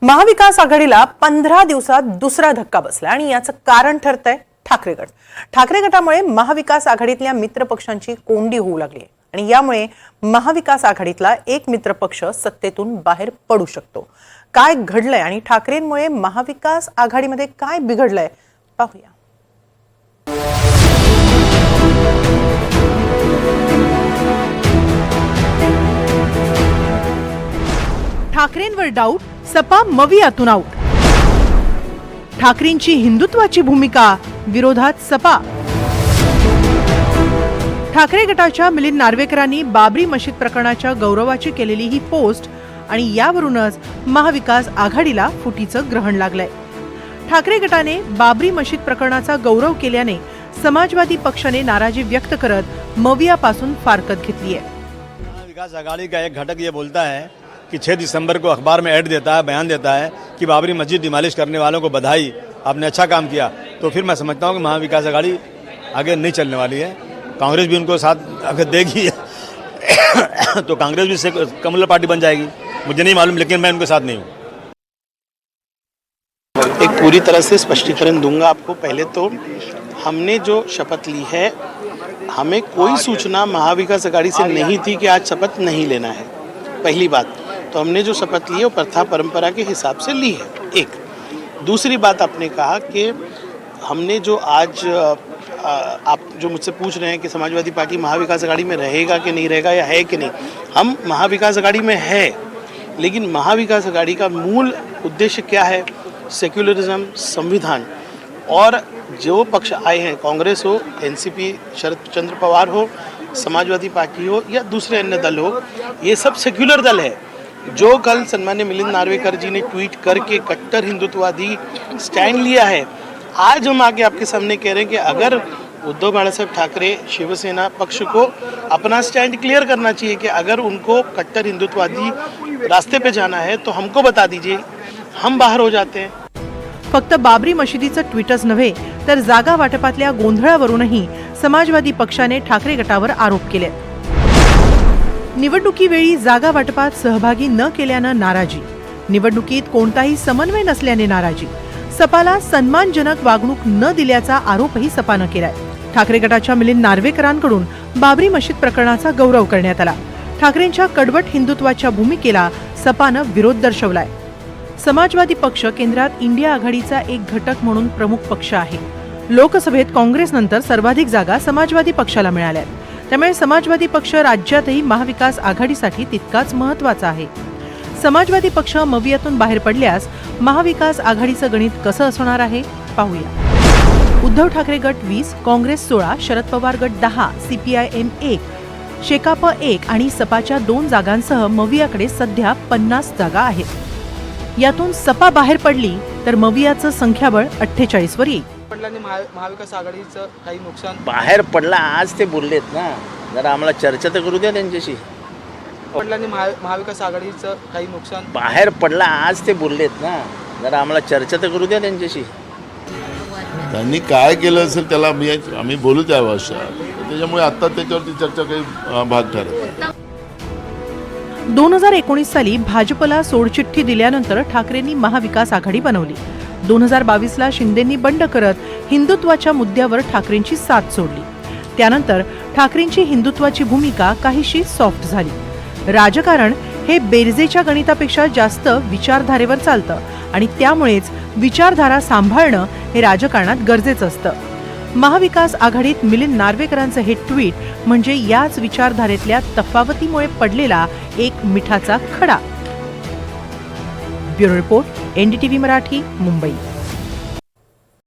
महाविकास आघाडीला 15 दिवसात दुसरा धक्का बसला आणि याचं कारण ठरतंय ठाकरे गट। ठाकरे गटामुळे महाविकास आघाडीतल्या मित्रपक्षांची कोंडी होऊ लागली आणि यामुळे महाविकास आघाडीतला एक मित्रपक्ष सत्तेतून बाहेर पडू शकतो। काय घडलंय आणि ठाकरेंमुळे महाविकास आघाडीमध्ये काय बिघडलंय पाहूया। ठाकरेंवर डाऊट, सपा मवियातून आऊट। ठाकरेंची हिंदुत्वाची भूमिका, विरोधात सपा। ठाकरे गटाच्या मिलिंद नार्वेकरांनी बाबरी मशीद प्रकरणाच्या गौरवाची केलेली ही पोस्ट आणि यावरूनच महाविकास आघाडीला फुटीचं ग्रहण लागलंय। ठाकरे गटाने बाबरी मशीद प्रकरणाचा गौरव केल्याने समाजवादी पक्षाने नाराजी व्यक्त करत मवियापासून फारकत घेतली आहे। महाविकास आघाड़ी का एक घटक ये बोलता है कि 6 दिसंबर को अखबार में ऐड देता है, बयान देता है कि बाबरी मस्जिद डिमोलिश करने वालों को बधाई, आपने अच्छा काम किया, तो फिर मैं समझता हूँ कि महाविकास आघाड़ी आगे नहीं चलने वाली है। कांग्रेस भी उनको साथ अगर देगी तो कांग्रेस भी से कम्युनल पार्टी बन जाएगी, मुझे नहीं मालूम, लेकिन मैं उनके साथ नहीं हूँ। एक पूरी तरह से स्पष्टीकरण दूंगा आपको। पहले तो हमने जो शपथ ली है, हमें कोई सूचना महाविकास आघाड़ी से नहीं थी कि आज शपथ नहीं लेना है। पहली बात तो हमने जो शपथ ली है वो प्रथा परंपरा के हिसाब से ली है। एक दूसरी बात, आपने कहा कि हमने जो आज आप जो मुझसे पूछ रहे हैं कि समाजवादी पार्टी महाविकास आघाड़ी में रहेगा कि नहीं रहेगा या है कि नहीं, हम महाविकास आघाड़ी में है, लेकिन महाविकास आघाड़ी का मूल उद्देश्य क्या है? सेक्युलरिज्म, संविधान। और जो पक्ष आए हैं, कांग्रेस हो, एनसीपी शरद चंद्र पवार हो, समाजवादी पार्टी हो या दूसरे अन्य दल हो, ये सब सेक्युलर दल है। जो कल सम्मान्य मिलिंद नार्वेकर जी ने ट्वीट करके कट्टर हिंदुत्ववादी स्टैंड लिया है, आज हम आके आपके सामने कह रहे हैं कि अगर उद्धव बाळासाहेब ठाकरे शिवसेना पक्ष को अपना स्टैंड क्लियर करना चाहिए कि अगर उनको कट्टर हिंदुत्ववादी रास्ते पे जाना है तो हमको बता दीजिए, हम बाहर हो जाते हैं। फक्त बाबरी मशिदीचं ट्विटच नव्हे तर जागा वाटपातल्या गोंधळावरूनही समाजवादी पक्षाने ठाकरे गटावर आरोप केले। निवडणुकीवेळी जागा वाटपात सहभागी न केल्यानं नाराजी, निवडणुकीत कोणताही समन्वय नसल्याने नाराजी, सपाला सन्मानजनक वागणूक न दिल्याचा आरोपही सपानं केलाय। ठाकरे गटाच्या मिलिंद नार्वेकरांकडून बाबरी मशीद प्रकरणाचा गौरव करण्यात आला। ठाकरेंच्या कडवट हिंदुत्वाच्या भूमिकेला सपानं विरोध दर्शवलाय। समाजवादी पक्ष केंद्रात इंडिया आघाडीचा एक घटक म्हणून प्रमुख पक्ष आहे। लोकसभेत काँग्रेसनंतर सर्वाधिक जागा समाजवादी पक्षाला मिळाल्या, त्यामुळे समाजवादी पक्ष राज्यातही महाविकास आघाडीसाठी तितकाच महत्त्वाचा आहे। समाजवादी पक्ष मवियातून बाहेर पडल्यास महाविकास आघाडीचं गणित कसं असणार आहे पाहूया। उद्धव ठाकरे गट 20, काँग्रेस 16, शरद पवार गट 10, CPIM 1, शेकाप 1 आणि सपाच्या 2 जागांसह मवियाकडे सध्या 50 जागा आहेत। यातून सपा बाहेर पडली तर मवियाचं संख्याबळ 48 वर येईल। महाविकास आघाडीचं काही नुकसान बाहेर पडला, आज ते बोललेत ना, जरा आम्हाला चर्चा तर करू द्या त्यांच्याशी। महाविकास आघाडीचं काही नुकसान बाहेर पडला, आज ते बोललेत ना, जरा आम्हाला चर्चा तर करू द्या त्यांच्याशी। त्यांनी काय केलं असेल त्याला आम्ही बोलू त्या भाषा, त्याच्यामुळे आता त्याच्यावरती चर्चा काही भाग ठरत नाही। 2019 साली भाजपला सोडचिठ्ठी दिल्यानंतर ठाकरेंनी महाविकास आघाडी बनवली। 2022ला शिंदेंनी बंड करत हिंदुत्वाच्या मुद्द्यावर ठाकरेंची साथ सोडली। त्यानंतर ठाकरेंची हिंदुत्वाची भूमिका काहीशी सॉफ्ट झाली। राजकारण हे बेरजेच्या गणितापेक्षा जास्त विचारधारेवर चालतं आणि त्यामुळेच विचारधारा सांभाळणं हे राजकारणात गरजेचं असतं। महाविकास आघाडीत मिलिंद नार्वेकरांचं हे ट्विट म्हणजे याच विचारधारेतल्या तफावतीमुळे पडलेला एक मिठाचा खडा। Bureau report, NDTV Marathi, Mumbai.